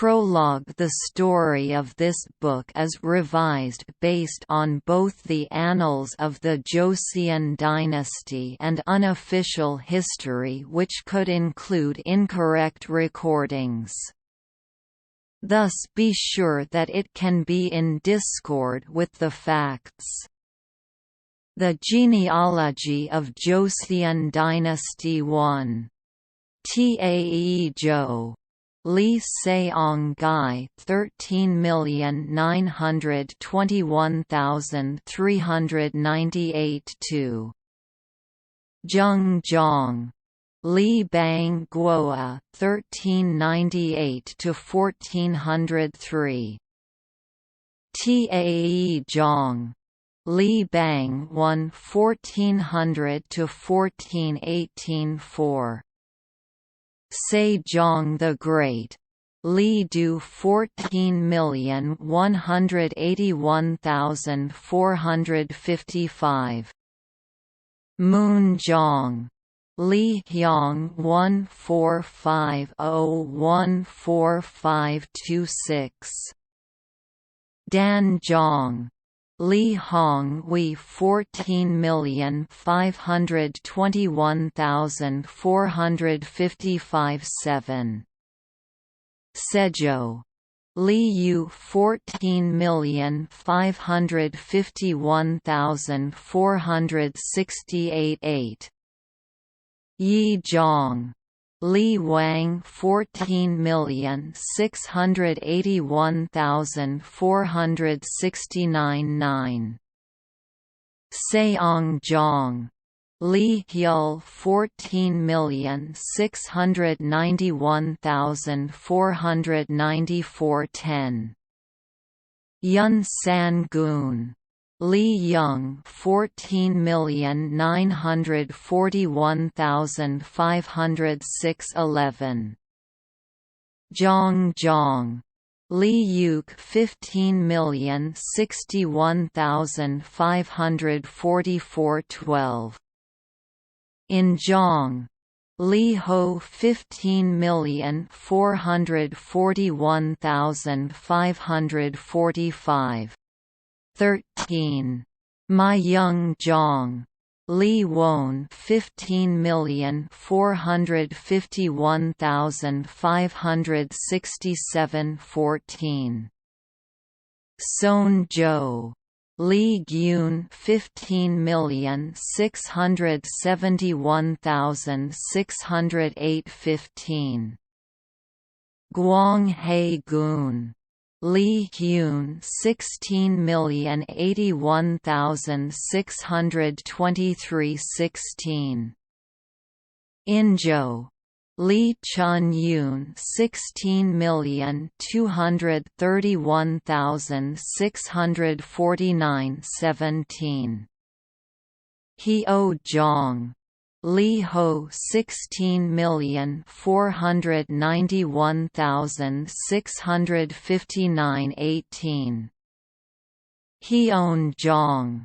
Prologue. The story of this book is revised based on both the annals of the Joseon dynasty and unofficial history, which could include incorrect recordings. Thus be sure that it can be in discord with the facts. The genealogy of Joseon dynasty 1. Taejo Lee Seong-gai 13,921,398 2. Jung Jong Lee Bang Guoa 1398 to 1403. Tae Jong Lee Bang 1 1400 to 1418 4. Sejong the Great Li Du 14,181,455. Moon Jong Li Hyong 1450145526. Dan Jong Li Hong Wei 14,521,455 7. Sejo Li Yu 14,551,468 8. Yi Zhong Li Wang 14,681,469 9. Seong Jong Li Hyul 14,691,494 10. Yun San-gun Li Young 14,941,506 11. Zhong Zhong Li Yuk 15,061,544 12. In Zhong Li Ho 15,441,545 13. My Young Jong Li Won 15,451,567 14. Son Jo Li Gyun 15,671,608 15. Guang He Gun Li Hyun 16,081,623 16. Injo Li Chun Yun 16,231,649 17. Heo Jong Li Ho 16,491,659 18. Heon Jong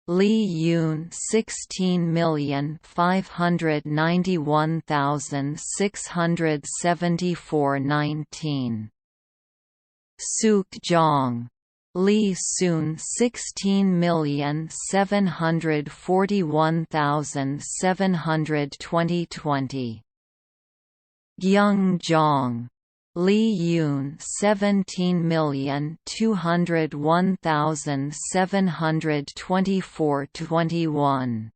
Li Yoon 16,591,674 19. Suk Jong Li Soon 16,741,720 20. Young Jong Li Yoon 17,201,724 21.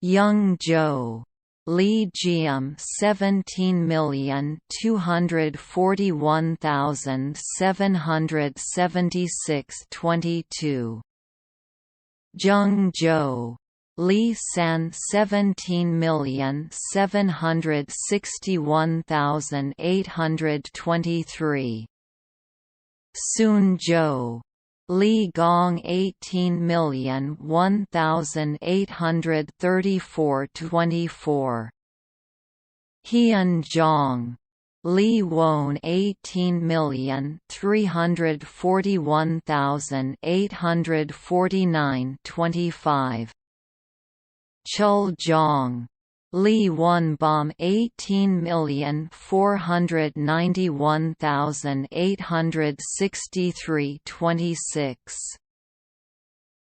Young Jo Li Jiam 17,241,776 22. Jung Jo Li San 17,761,823. Soon Jo Li Gong 18,001,834 24. Hyun Jong Li Won 18,341,849 25. Chul Jong Li 1 Bom 18,491,863-26.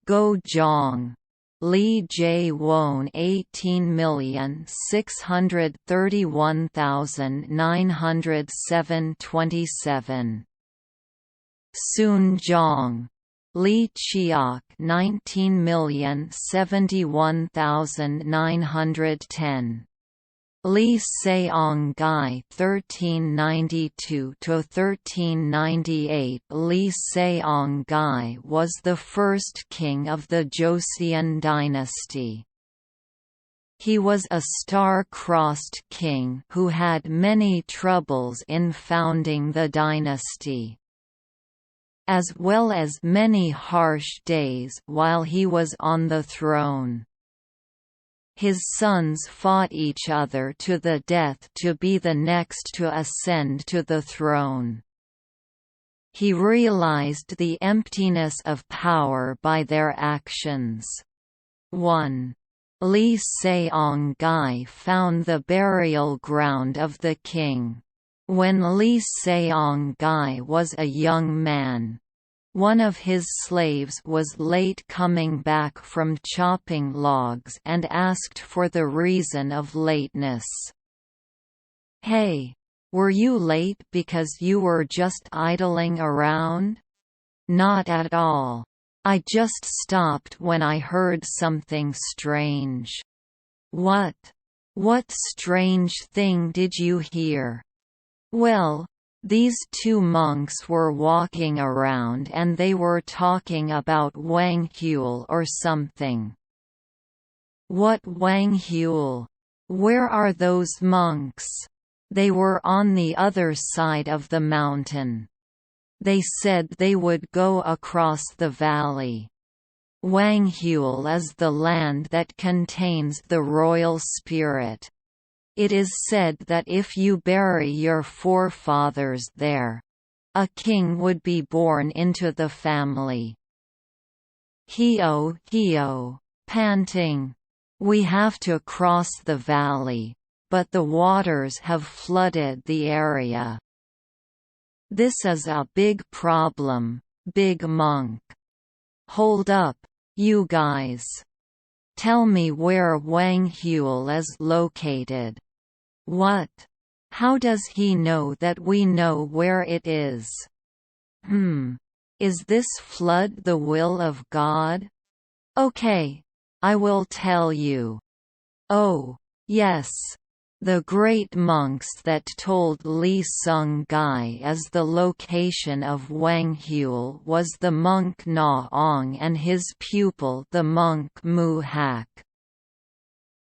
Go Zhang. Li J Won 18,631,907-27. Sun Zhang. Li Chiok 19,071,910. Li Seong Gai 1392–1398. Li Seong Gai was the first king of the Joseon dynasty. He was a star-crossed king who had many troubles in founding the dynasty, as well as many harsh days while he was on the throne. His sons fought each other to the death to be the next to ascend to the throne. He realized the emptiness of power by their actions. 1. Li Seong Gai found the burial ground of the king. When Li Seong Gai was a young man, one of his slaves was late coming back from chopping logs and asked for the reason of lateness. "Hey, were you late because you were just idling around?" "Not at all. I just stopped when I heard something strange." "What? What strange thing did you hear?" "Well, these two monks were walking around and they were talking about Wang Huel or something." "What Wang Huel? Where are those monks?" "They were on the other side of the mountain. They said they would go across the valley. Wang Huel is the land that contains the royal spirit. It is said that if you bury your forefathers there, a king would be born into the family." Hio, panting. "We have to cross the valley, but the waters have flooded the area. This is a big problem, Big Monk. Hold up, you guys. Tell me where Wang Huel is located." "What? How does he know that we know where it is?" Is this flood the will of God?" "Okay, I will tell you." "Oh, yes. The great monks that told Li Seong Gai is the location of Wang Huel was the monk Na Ong and his pupil the monk Mu Hak.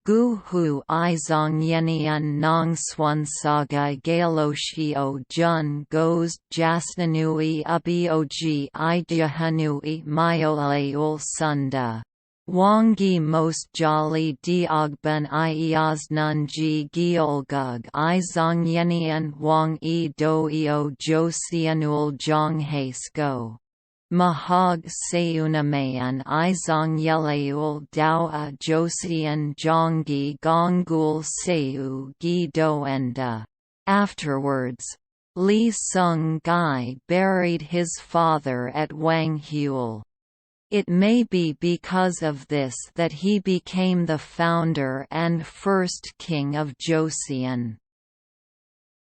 Gu Hu Izongyenian Nong Swansaga Galoshio Jun Goes Jasnanui Ubioji Ijahanui Myoaleul Sunda. Wangi most jolly diogban iasnunji giolgug Izongyenian Wang e doio Josianul Jonghasko. Mahog Seunamayan Izongyeleul Dawa Josian Jongi Gongul Seu Gi Doenda. Afterwards, Li Seong Gai buried his father at Wang Huel. It may be because of this that he became the founder and first king of Joseon.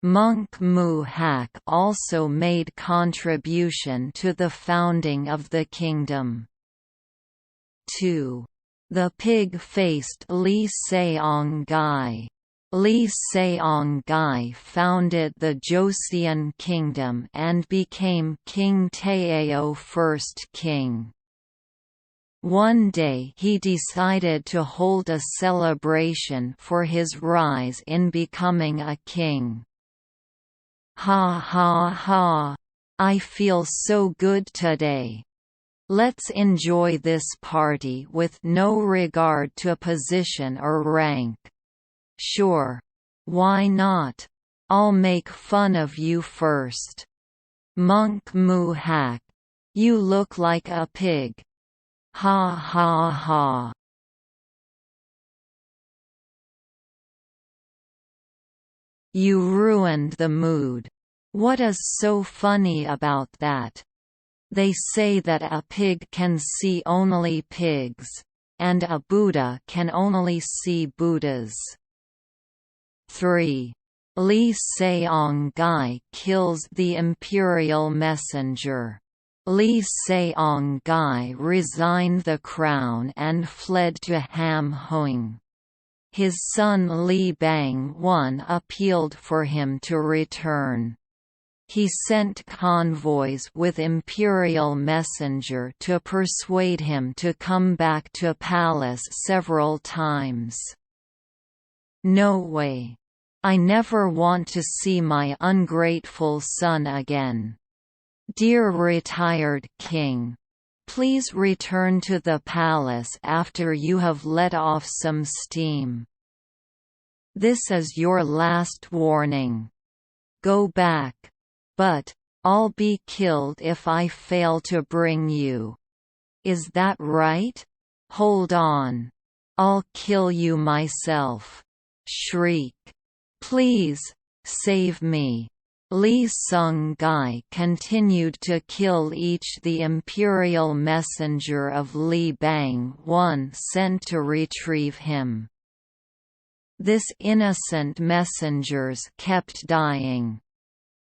Monk Mu Hak also made contribution to the founding of the kingdom. 2. The pig-faced Li Seong Gai. Li Seong Gai founded the Joseon kingdom and became King Taeo first king. One day he decided to hold a celebration for his rise in becoming a king. "Ha ha ha! I feel so good today. Let's enjoy this party with no regard to position or rank." "Sure. Why not? I'll make fun of you first." "Monk Mu Hak. You look like a pig." "Ha ha ha!" You ruined the mood. What is so funny about that? They say that a pig can see only pigs, and a Buddha can only see Buddhas. 3. Li Seong-gai kills the imperial messenger. Li Seong-gai resigned the crown and fled to Ham-Hoing. His son Li Bang-won appealed for him to return. He sent convoys with imperial messenger to persuade him to come back to palace several times. No way. I never want to see my ungrateful son again. Dear retired king, please return to the palace after you have let off some steam. This is your last warning. Go back. But I'll be killed if I fail to bring you. Is that right? Hold on. I'll kill you myself. Shriek. Please, save me. Li Seong-gai continued to kill each the imperial messenger of Li Bang-won sent to retrieve him. This innocent messengers kept dying.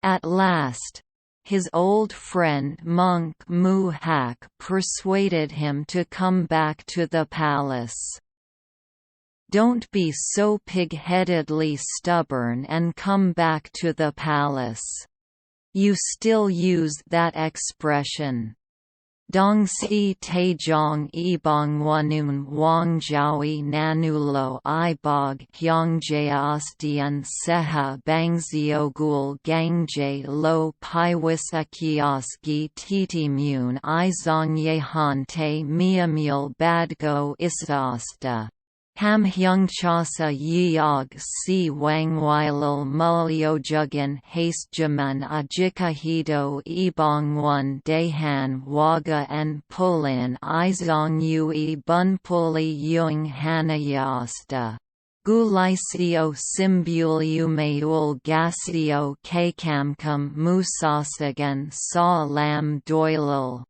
At last, his old friend monk Mu-hak persuaded him to come back to the palace. Don't be so pig-headedly stubborn and come back to the palace. You still use that expression. Dongsi Taejong Ebongwanun Wangjiaoi Nanulo Ibog Hyongjaeostian Seha Bangziogul Gangjae Lo Piwisakiosgi Titimun Izongyehan Miamul Badgo Isasta. Ham Hyungchasa Yeog Si Wangwilal Mulyojugan Hastejaman Ajikahido Ebongwon Dahan Waga and Pulin Izongyui Bunpuli Yung Hanayasta. Gulisio Symbulyu Mayul Gasio Kakamkam Musasagan Sa Lam Doilal.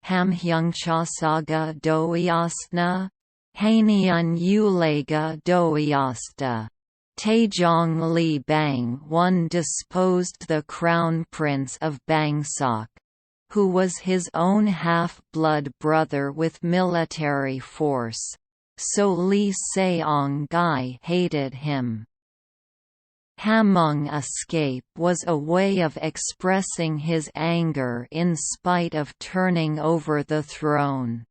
Ham Hyungchasaga Doiasna. Hanian Ulega Doiasta. Taejong Li Bang-won disposed the crown prince of Bangsok, who was his own half-blood brother with military force, so Li Seong-gai hated him. Hamung escape was a way of expressing his anger in spite of turning over the throne.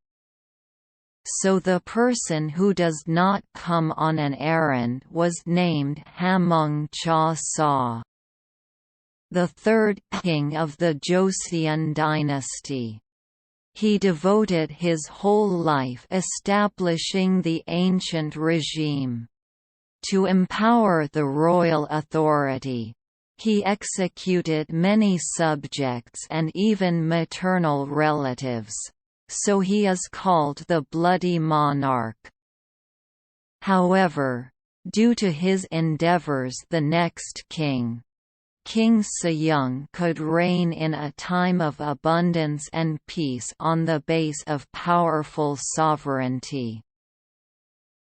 So the person who does not come on an errand was named Hamung Cha Sa. The third king of the Joseon dynasty. He devoted his whole life establishing the ancient regime. To empower the royal authority, he executed many subjects and even maternal relatives. So he is called the Bloody Monarch. However, due to his endeavors the next king, King Sejong, could reign in a time of abundance and peace on the base of powerful sovereignty.